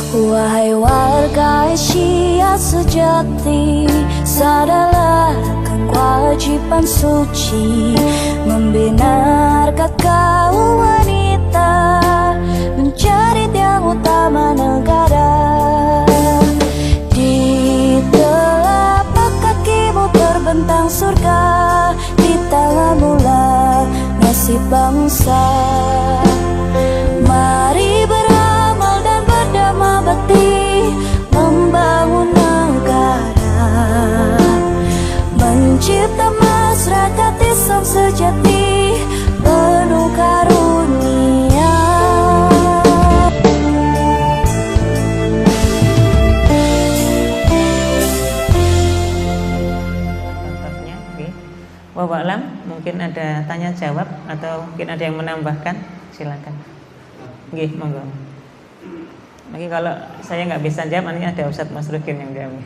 Wahai warga Asia sejati, sadarlah akan kewajiban suci membina harkat kaum wanita menjadi tiang utama negara. Di telapak kakimu terbentang surga, di tanganmu lah nasib bangsa. Mari beramal dan berdamai bakti membangun negara, mencipta masyarakat Islam sejati penuh karunia. Contohnya, Wallahu a'lam, mungkin ada tanya jawab atau mungkin ada yang menambahkan, silakan. Nggih, monggo. Lagi kalau saya nggak bisa jawab, nanti ada Ustadz Masrukin yang jawab.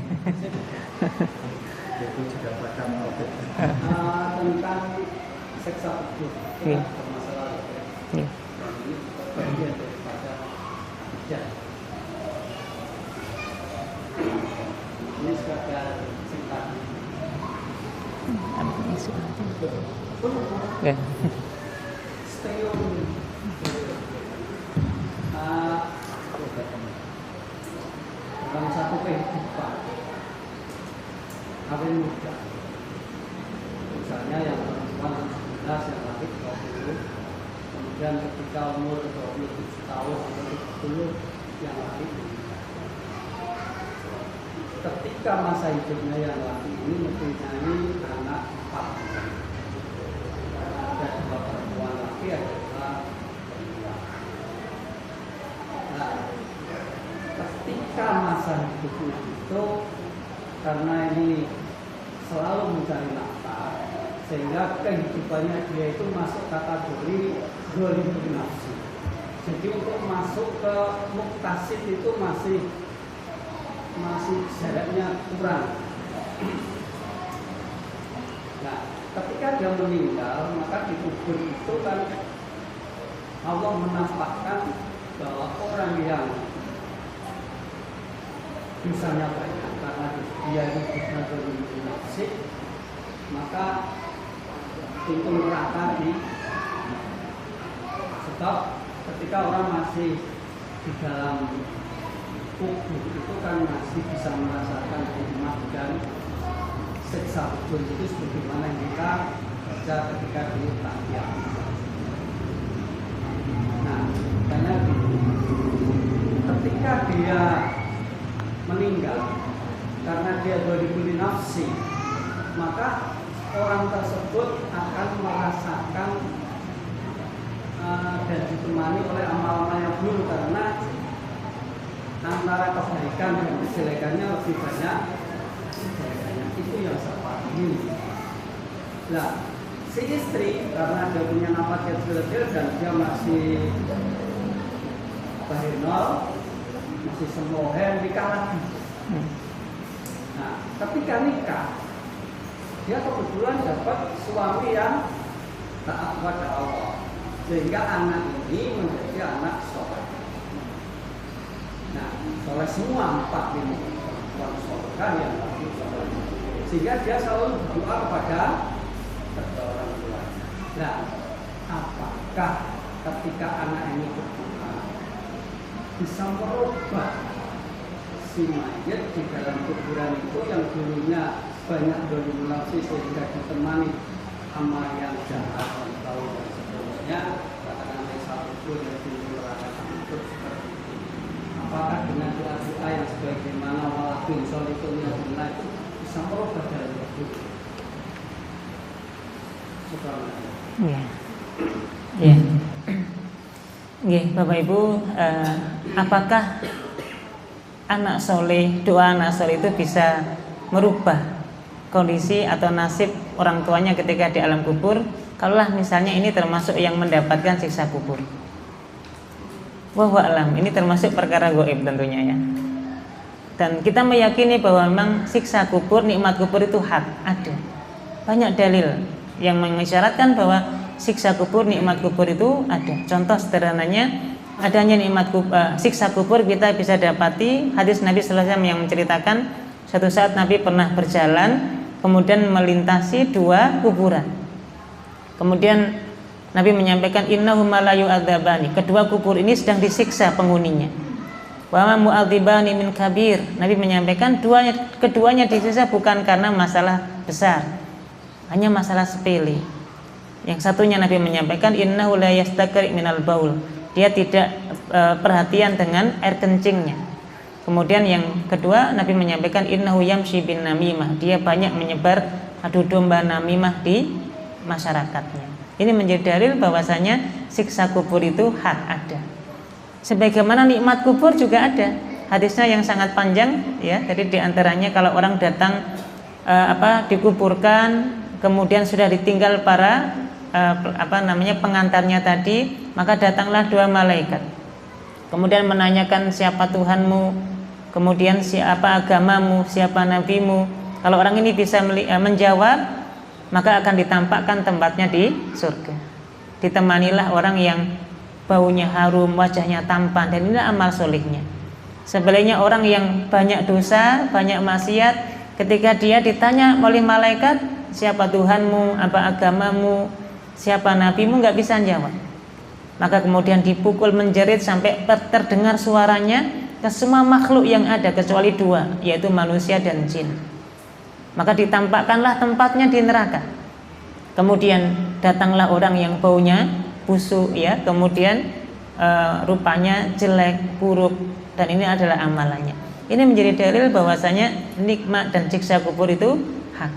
Itu juga pada tentang seksa itu permasalahan. Ini bagian daripada hijab. Ini sekedar cerita. Ya. Dalam satu kehidupan awal muda, misalnya yang perempuan 19, yang laki 20, kemudian ketika umur 27 tahun atau 30 yang laki menikah. Ketika masa hidupnya yang laki ini mempunyai anak 4, ada 2 perempuan laki, ada 2 perempuan. Nah, ketika masa hidupnya itu, karena ini selalu mencari nafkah, sehingga kehidupannya dia itu masuk kategori ghalibun nafsi. Jadi untuk masuk ke muktasib itu masih jaraknya kurang. Nah, ketika dia meninggal, maka di kubur itu kan Allah menampakkan bahwa orang yang dosanya banyak karena dia hidupnya ghalibun nafsi, maka pintu neraka di sebab ketika orang masih di dalam kubur itu kan masih bisa merasakan nikmat dan siksa kubur itu sebagaimana yang kita baca ketika di Tahyah. Nah, karena ketika dia meninggal karena dia ghalibun nafsi, maka orang tersebut akan merasakan dan ditemani oleh amal-amal yang buruk, karena antara kebaikan dan kejelekannya lebih banyak kejelekannya. Itu yang saya pahami. Nah, si istri karena dia punya nafas yang kecil dan dia masih bahinol, masih semohen, nikah lagi. Nah, ketika nikah, dia kebetulan dapat suami yang taat kepada Allah, sehingga anak ini menjadi anak soleh. Nah, soleh semua 4 ini, perempuan soleh yang laki soleh, sehingga dia selalu berdoa kepada kedua orang tuanya. Nah, apakah ketika anak ini berdoa bisa merubah si mayat di dalam kuburan itu yang dulunya banyak ghalibun nafsi sehingga ditemani amal yang jahat atau dan seterusnya, katakan satu pun yang dimerasakan itu seperti ini. Apakah dengan doa-doa yang sebagaimana walaupun solitunya benar itu bisa merubah dalam hidup? Ya, ya, ya, Bapak Ibu, apakah anak soleh, doa anak soleh itu bisa merubah kondisi atau nasib orang tuanya ketika di alam kubur? Kalaulah misalnya ini termasuk yang mendapatkan siksa kubur. Wallahu a'lam, ini termasuk perkara gaib tentunya ya. Dan kita meyakini bahwa memang siksa kubur, nikmat kubur itu hak, ada. Banyak dalil yang mengisyaratkan bahwa siksa kubur, nikmat kubur itu ada. Contoh sederhananya adanya siksa kubur kita bisa dapati hadis Nabi sallallahu alaihi wasallam yang menceritakan suatu saat Nabi pernah berjalan kemudian melintasi 2 kuburan. Kemudian Nabi menyampaikan innahuma la yu'adzabani, kedua kubur ini sedang disiksa penghuninya. Wa ma mu'adzibani min kabir, Nabi menyampaikan keduanya disiksa bukan karena masalah besar, hanya masalah sepele. Yang satunya Nabi menyampaikan innahu la yastakri minal baul, dia tidak perhatian dengan air kencingnya. Kemudian yang kedua Nabi menyampaikan innahu yamshi bin namimah, dia banyak menyebar adu domba namimah di masyarakatnya. Ini menjadi dalil bahwasanya siksa kubur itu hak ada. Sebagaimana nikmat kubur juga ada. Hadisnya yang sangat panjang ya. Jadi diantaranya kalau orang datang dikuburkan kemudian sudah ditinggal para pengantarnya tadi, maka datanglah 2 malaikat. Kemudian menanyakan siapa Tuhanmu, kemudian siapa agamamu, siapa nabimu. Kalau orang ini bisa menjawab, maka akan ditampakkan tempatnya di surga. Ditemanilah orang yang baunya harum, wajahnya tampan, dan inilah amal solihnya. Sebaliknya orang yang banyak dosa, banyak maksiat, ketika dia ditanya oleh malaikat, siapa Tuhanmu, apa agamamu, siapa nabimu, nggak bisa jawab. Maka kemudian dipukul menjerit sampai terdengar suaranya ke semua makhluk yang ada kecuali 2, yaitu manusia dan jin. Maka ditampakkanlah tempatnya di neraka. Kemudian datanglah orang yang baunya busuk ya, kemudian rupanya jelek, buruk, dan ini adalah amalannya. Ini menjadi dalil bahwasanya nikmat dan siksa kubur itu hak.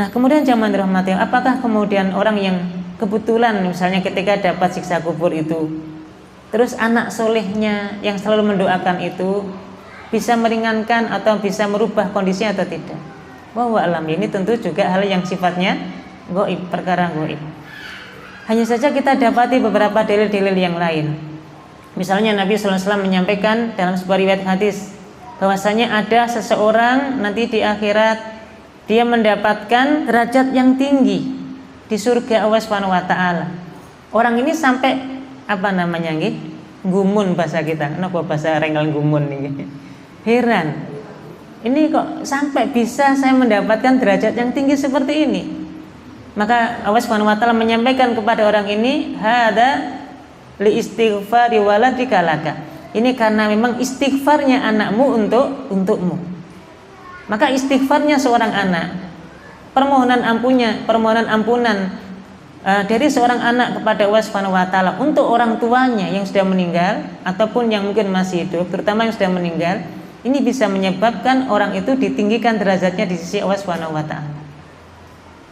Nah, kemudian zaman rahmati, apakah kemudian orang yang kebetulan misalnya ketika dapat siksa kubur itu, terus anak solehnya yang selalu mendoakan itu bisa meringankan atau bisa merubah kondisinya atau tidak? Wallahu a'lam. Ini tentu juga hal yang sifatnya gaib, perkara gaib. Hanya saja kita dapati beberapa dalil-dalil yang lain. Misalnya Nabi sallallahu alaihi wasallam menyampaikan dalam sebuah riwayat hadis bahwasanya ada seseorang nanti di akhirat dia mendapatkan derajat yang tinggi di surga Allah Subhanahu wa taala. Orang ini sampai gumun bahasa kita. Kenapa bahasa Renggal gumun nih? Heran. Ini kok sampai bisa saya mendapatkan derajat yang tinggi seperti ini? Maka Allah Subhanahu wa taala menyampaikan kepada orang ini, hadza li istighfari waladika laka. Ini karena memang istighfarnya anakmu untukmu. Maka istighfarnya seorang anak, permohonan ampunan dari seorang anak kepada Allah Subhanahu wa taala untuk orang tuanya yang sudah meninggal ataupun yang mungkin masih hidup, terutama yang sudah meninggal, ini bisa menyebabkan orang itu ditinggikan derajatnya di sisi Allah Subhanahu wa taala.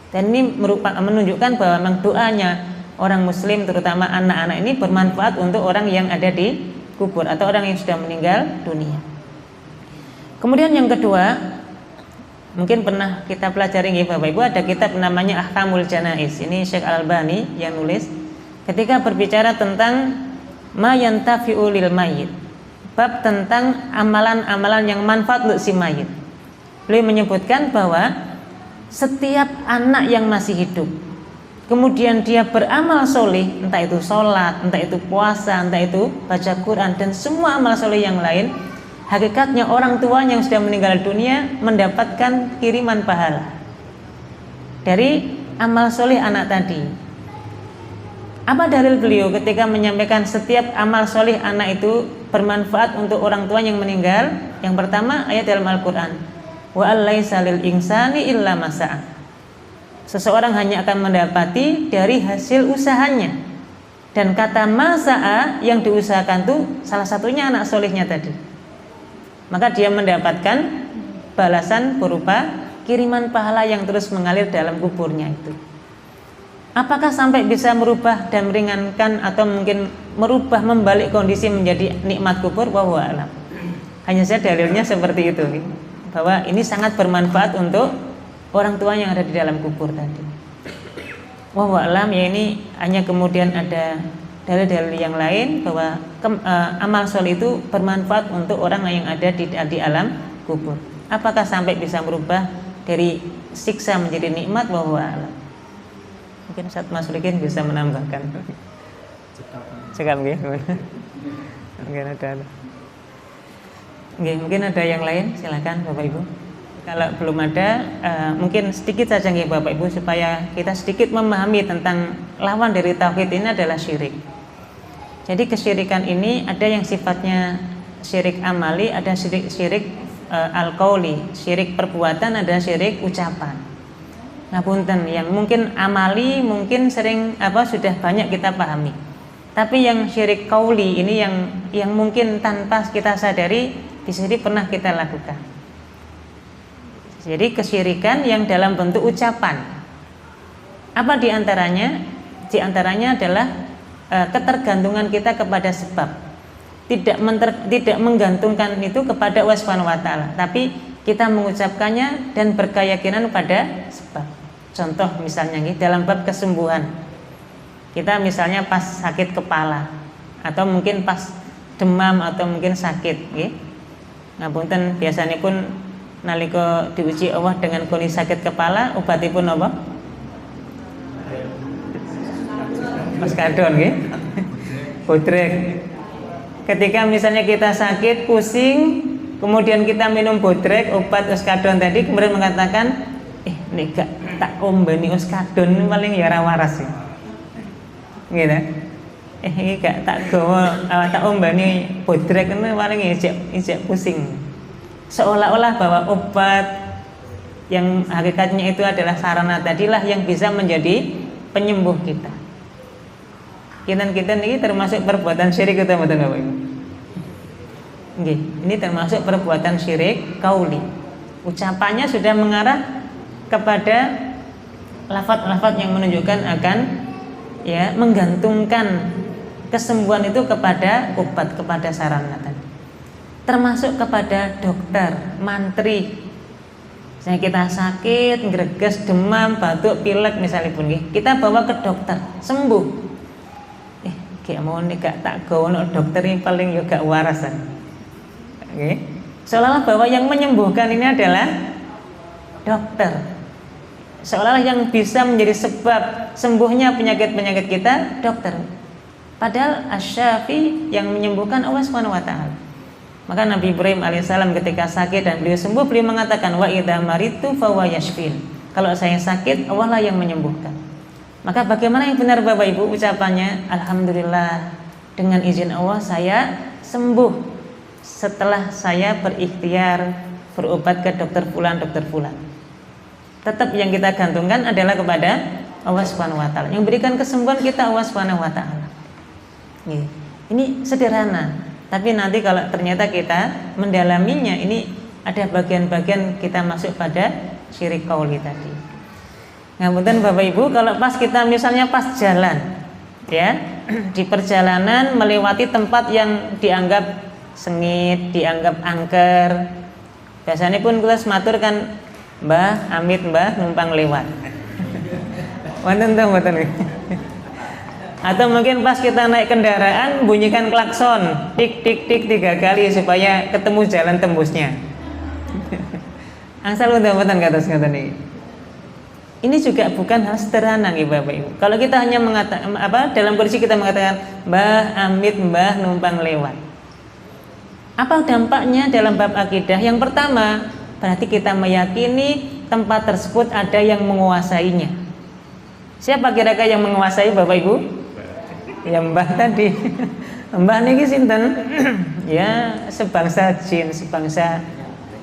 Dan ini menunjukkan bahwa memang doanya orang muslim terutama anak-anak ini bermanfaat untuk orang yang ada di kubur atau orang yang sudah meninggal dunia. Kemudian yang kedua, mungkin pernah kita pelajari nggih Bapak Ibu, ada kitab namanya Ahkamul Janaiz. Ini Syekh Al-Albani yang nulis ketika berbicara tentang ma yantafi'u lil mayyit. Bab tentang amalan-amalan yang manfaat untuk si mayit. Beliau menyebutkan bahwa setiap anak yang masih hidup kemudian dia beramal soleh, entah itu sholat, entah itu puasa, entah itu baca Quran, dan semua amal soleh yang lain, hakikatnya orang tuanya yang sudah meninggal dunia mendapatkan kiriman pahala dari amal soleh anak tadi. Apa dalil beliau ketika menyampaikan setiap amal soleh anak itu bermanfaat untuk orang tua yang meninggal? Yang pertama, ayat dalam Al-Quran, wa allaisa lil insani illa masa'a. Seseorang hanya akan mendapati dari hasil usahanya. Dan kata masa'a yang diusahakan itu salah satunya anak solehnya tadi. Maka dia mendapatkan balasan berupa kiriman pahala yang terus mengalir dalam kuburnya itu. Apakah sampai bisa merubah dan meringankan atau mungkin merubah membalik kondisi menjadi nikmat kubur? Wallahu a'lam. Hanya saja dalilnya seperti itu, bahwa ini sangat bermanfaat untuk orang tua yang ada di dalam kubur tadi. Wallahu a'lam. Ya, ini hanya kemudian ada dalil-dalil yang lain bahwa amal soleh itu bermanfaat untuk orang yang ada di alam kubur. Apakah sampai bisa merubah dari siksa menjadi nikmat? Wallahu a'lam. Mungkin Ustaz Mas Rikin bisa menambahkan. Cekap nggih. Mungkin ada. Nggih, mungkin ada yang lain, silakan Bapak Ibu. Kalau belum ada, mungkin sedikit saja nggih Bapak Ibu supaya kita sedikit memahami tentang lawan dari tauhid ini adalah syirik. Jadi kesyirikan ini ada yang sifatnya syirik amali, ada syirik al-qauli, syirik perbuatan, ada syirik ucapan. Ngapunten, yang mungkin amali mungkin sering sudah banyak kita pahami. Tapi yang syirik qauli ini yang mungkin tanpa kita sadari bisa jadi pernah kita lakukan. Jadi kesyirikan yang dalam bentuk ucapan. Apa diantaranya? Diantaranya adalah ketergantungan kita kepada sebab. Tidak menggantungkan itu kepada Allah Subhanahu wa taala, tapi kita mengucapkannya dan berkeyakinan pada sebab. Contoh misalnya nih, dalam bab kesembuhan. Kita misalnya pas sakit kepala atau mungkin pas demam atau mungkin sakit nggih. Ngapunten biasanya pun nalika diuji Allah dengan kondisi sakit kepala, obatipun apa? Oskadon nggih. Bodrek. Ketika misalnya kita sakit, pusing, kemudian kita minum bodrek, obat oskadon tadi, kemudian mengatakan, nek gak tak ombani oskadon paling ya ora waras ya. Gitu. Iki gak tak gawa tak ombani bodrek itu paling ijek pusing. Seolah-olah bahwa obat yang hakikatnya itu adalah sarana tadilah yang bisa menjadi penyembuh kita. Kita ini termasuk perbuatan syirik atau betul Bapak Ibu? Nggih, ini termasuk perbuatan syirik qauli. Ucapannya sudah mengarah kepada lafaz-lafaz yang menunjukkan akan menggantungkan kesembuhan itu kepada obat, kepada sarana tadi. Termasuk kepada dokter, mantri. Misalnya kita sakit, greges, demam, batuk, pilek misalnya pun kita bawa ke dokter, sembuh. Kayak mau nih gak tak gawa dokter ini paling juga warasan. Oke. Seolah-olah bahwa yang menyembuhkan ini adalah dokter. Seolah-olah yang bisa menjadi sebab sembuhnya penyakit-penyakit kita dokter. Padahal asy-syafi yang menyembuhkan Allah Subhanahu wa taala. Maka Nabi Ibrahim alaihissalam ketika sakit dan beliau sembuh, beliau mengatakan wa idza maritu fa huwa yashfin. Kalau saya sakit, Allah lah yang menyembuhkan. Maka bagaimana yang benar Bapak Ibu ucapannya? Alhamdulillah, dengan izin Allah saya sembuh setelah saya berikhtiar berobat ke dokter fulan. Tetap yang kita gantungkan adalah kepada Allah Subhanahu wa taala. Yang berikan kesembuhan kita Allah Subhanahu wa taala. Ini sederhana, tapi nanti kalau ternyata kita mendalaminya, ini ada bagian-bagian kita masuk pada syirik qauli tadi. Ngapunten Bapak Ibu, kalau pas kita misalnya pas jalan, di perjalanan melewati tempat yang dianggap sengit, dianggap angker, biasanya pun kita sematur kan, Mbah, amit Mbah numpang lewat. Wonten to mboten? Atau mungkin pas kita naik kendaraan bunyikan klakson, tik tik tik 3 kali supaya ketemu jalan tembusnya. Angsal udah mboten kados ngoten iki. Ini juga bukan hal sederhana nih Bapak Ibu. Kalau kita hanya mengatakan dalam kondisi kita mengatakan Mbah amit Mbah numpang lewat. Apa dampaknya dalam bab akidah? Yang pertama, berarti kita meyakini tempat tersebut ada yang menguasainya. Siapa kira-kira yang menguasai Bapak Ibu? Ya Mbah tadi. Mbah niki sinten? Ya sebangsa jin, sebangsa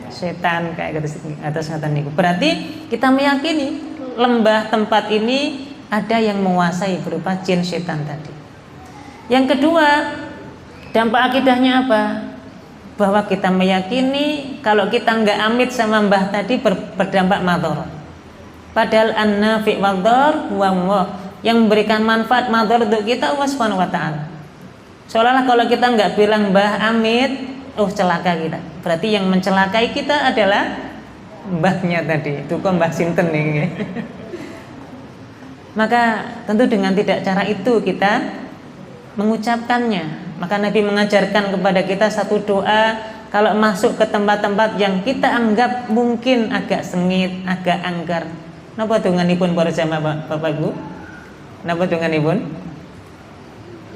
setan kayak gitu atas ngaten niku. Berarti kita meyakini lembah tempat ini ada yang menguasai berupa jin setan tadi. Yang kedua, dampak akidahnya apa? Bahwa kita meyakini kalau kita nggak amit sama mbah tadi berdampak madharat. Padahal an-nafi' wadh-dhar huwa Allah. Yang memberikan manfaat madharat untuk kita Allah Subhanahu wa taala. Seolah-olah kalau kita nggak bilang mbah amit, celaka kita. Berarti yang mencelakai kita adalah mbahnya tadi, itu kok mbah sinten nih. Maka tentu dengan tidak cara itu kita mengucapkannya. Maka Nabi mengajarkan kepada kita satu doa kalau masuk ke tempat-tempat yang kita anggap mungkin agak sengit, agak angker. Napa donganipun para jamaah Bapak Ibu? Napa donganipun?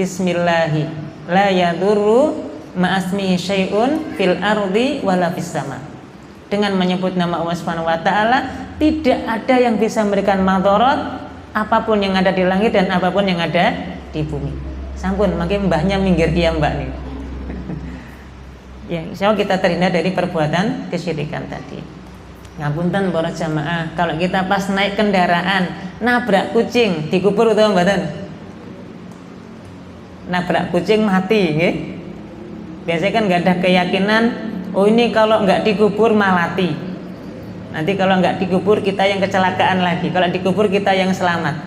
bismillahi la yadurru ma'asmihi syai'un fil ardi wala fis sama. Dengan menyebut nama Allah Subhanahu wa taala, tidak ada yang bisa memberikan madarat apapun yang ada di langit dan apapun yang ada di bumi. Sampun, makin mbahnya minggir kia mbak nih. Ya, insyaallah kita terhindar dari perbuatan kesyirikan tadi. Ngapunten para jamaah, kalau kita pas naik kendaraan nabrak kucing, dikubur utawa mboten? Nabrak kucing mati, nggih. Biasanya kan nggak ada keyakinan, oh ini kalau nggak dikubur malati. Nanti kalau nggak dikubur kita yang kecelakaan lagi, kalau dikubur kita yang selamat.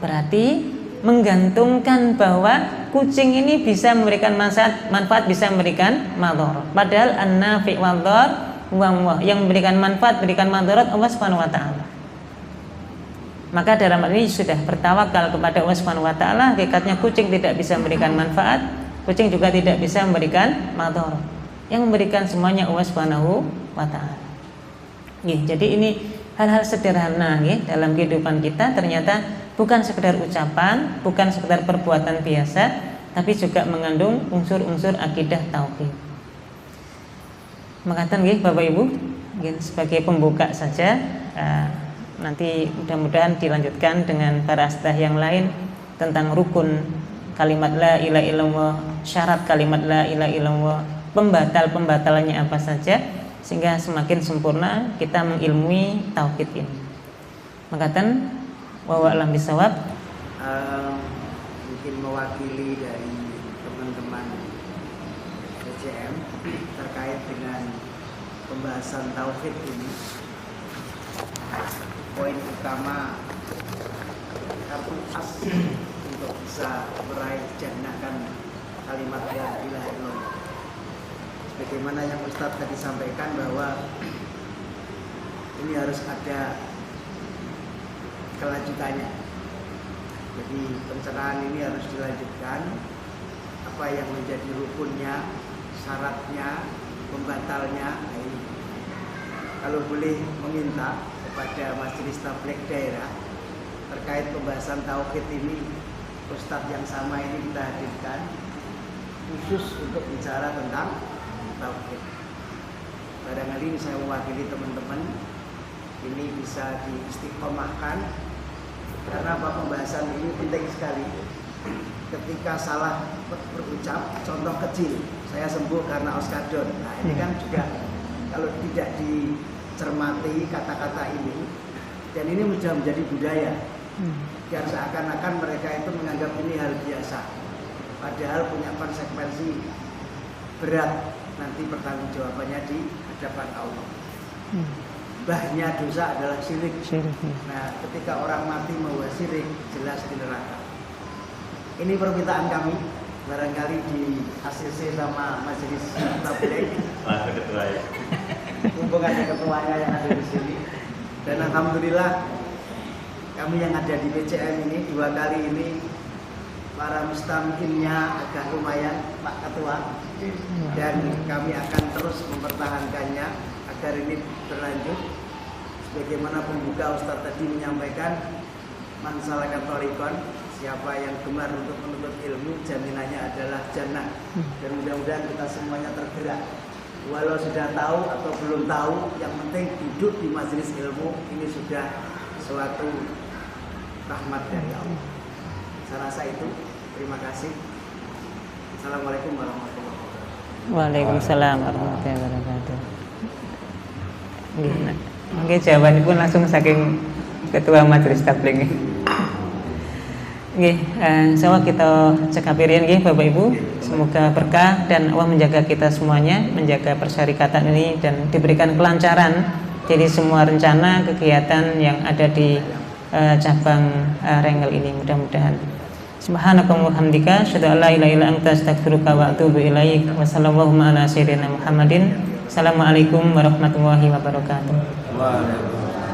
Berarti menggantungkan bahwa kucing ini bisa memberikan manfaat bisa memberikan madarat. Padahal an-nafi' wad-dhar wa yang memberikan manfaat, memberikan madarat Allah Subhanahu wa taala. Maka dalam hal ini sudah bertawakal kepada Allah Subhanahu wa taala, hakikatnya kucing tidak bisa memberikan manfaat, kucing juga tidak bisa memberikan madarat. Yang memberikan semuanya Allah Subhanahu wa taala. Jadi ini hal-hal sederhana dalam kehidupan kita, ternyata bukan sekedar ucapan, bukan sekedar perbuatan biasa, tapi juga mengandung unsur-unsur akidah tauhid. Mengatakan Bapak Ibu, sebagai pembuka saja, nanti mudah-mudahan dilanjutkan dengan para asdah yang lain tentang rukun kalimat la ilaha illallah, syarat kalimat la ilaha illallah, pembatal-pembatalannya apa saja, sehingga semakin sempurna kita mengilmui tauhid ini. Mengatakan wa a'lam bisawab. Mungkin mewakili dari teman-teman PCM terkait dengan pembahasan tauhid ini. Poin utama kartu as untuk bisa meraih jannahkan kalimat la ilaha illallah. Sebagaimana yang Ustadz tadi sampaikan bahwa ini harus ada kelanjutannya. Jadi pencerahan ini harus dilanjutkan, apa yang menjadi rukunnya, syaratnya, pembatalnya. Nah ini kalau boleh meminta kepada Majelis Tabligh Daerah terkait pembahasan tauhid ini, Ustadz yang sama ini kita hadirkan khusus untuk bicara tentang tauhid. Barangkali ini saya mewakili teman-teman, ini bisa diistiqomahkan. Karena apa, pembahasan ini penting sekali. Ketika salah berucap, contoh kecil, saya sembuh karena oskadon. Nah ini kan juga kalau tidak dicermati kata-kata ini, dan ini sudah menjadi budaya, dan seakan-akan mereka itu menganggap ini hal biasa, padahal punya konsekuensi berat nanti pertanggungjawabannya di hadapan Allah. Bahnya dosa adalah syirik. Nah, ketika orang mati membawa syirik, jelas di neraka. Ini permintaan kami, barangkali di ACC sama Majelis Tabligh. Ketua ya. Mumpung ada ketuanya yang ada di sini. Dan alhamdulillah kami yang ada di PCM ini 2 kali ini para mustamkinnya agak lumayan Pak Ketua, dan kami akan terus mempertahankannya agar ini berlanjut. Sebagaimana pembuka Ustadz tadi menyampaikan, man salaka thariqan, siapa yang gemar untuk menuntut ilmu, jaminannya adalah jannah. Dan mudah-mudahan kita semuanya tergerak, walau sudah tahu atau belum tahu, yang penting duduk di majelis ilmu ini sudah suatu rahmat dari Allah. Saya rasa itu. Terima kasih. Assalamualaikum warahmatullahi wabarakatuh. Waalaikumsalam warahmatullahi wabarakatuh. Oke, jawaban pun langsung saking Ketua Majelis Tabligh. Nggih, insyaallah kita cekapirin nggih Bapak Ibu. Semoga berkah dan Allah menjaga kita semuanya, menjaga persyarikatan ini dan diberikan kelancaran. Jadi semua rencana kegiatan yang ada di cabang Rengel ini mudah-mudahan. Subhanakallahumma wa bihamdika, asyhadu an la ilaha illa anta, astaghfiruka wa atubu ilaik. Wa sallallahu ala sayyidina Muhammadin. Assalamualaikum warahmatullahi wabarakatuh. Waalaikumsalam.